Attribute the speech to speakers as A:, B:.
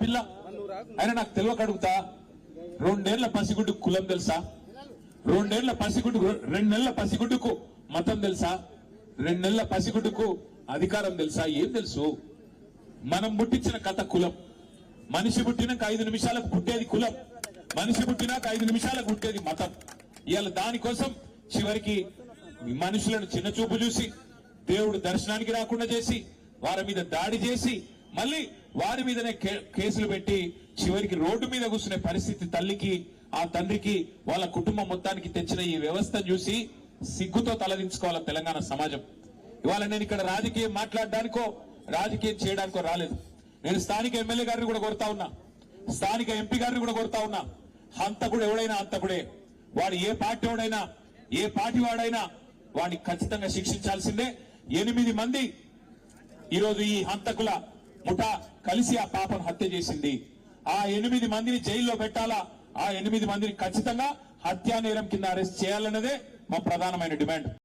A: పిల్ల ఆయన నాకు తెలియక అడుగుతా, 2 ఏళ్ల పసిగుడ్డుకు కులం తెలుసా? 2 ఏళ్ల పసిగుడ్డుకు 2 నెలల పసిగుడ్డుకు మతం తెలుసా? 2 నెలల పసిగుడ్డుకు అధికారం తెలుసా? ఏం తెలుసు? మనం పుట్టించిన కథ కులం. మనిషి పుట్టినాక 5 నిమిషాలకు పుట్టేది కులం, మనిషి పుట్టినాక 5 నిమిషాలకు పుట్టేది మతం. ఇవాళ దానికోసం చివరికి మనుషులను చిన్న చూపు చూసి, దేవుడు దర్శనానికి రాకుండా చేసి, వారి మీద దాడి చేసి, మళ్ళీ వారి మీదనే కేసులు పెట్టి చివరికి రోడ్డు మీద కూర్చునే పరిస్థితి తల్లికి, ఆ తండ్రికి, వాళ్ళ కుటుంబం మొత్తానికి తెచ్చిన ఈ వ్యవస్థ చూసి సిగ్గుతో తలదించుకోవాలి తెలంగాణ సమాజం. ఇవాళ నేను ఇక్కడ రాజకీయం మాట్లాడడానికో రాజకీయం చేయడానికో రాలేదు. నేను స్థానిక ఎమ్మెల్యే గారిని కూడా కోరుతా ఉన్నా, స్థానిక ఎంపీ గారిని కూడా కోరుతా ఉన్నా. హంతకుడు ఎవడైనా హంతకుడే. వాడు ఏ పార్టీ వాడైనా, ఏ పార్టీ వాడైనా వాడిని ఖచ్చితంగా శిక్షించాల్సిందే. 8 మంది ఈరోజు ఈ హంతకుల ముఠా కలిసి ఆ పాపను హత్య చేసింది. ఆ 8 మందిని జైల్లో పెట్టాలా, ఆ 8 మందిని ఖచ్చితంగా హత్యా నేరం కింద అరెస్ట్ చేయాలన్నదే మా ప్రధానమైన డిమాండ్.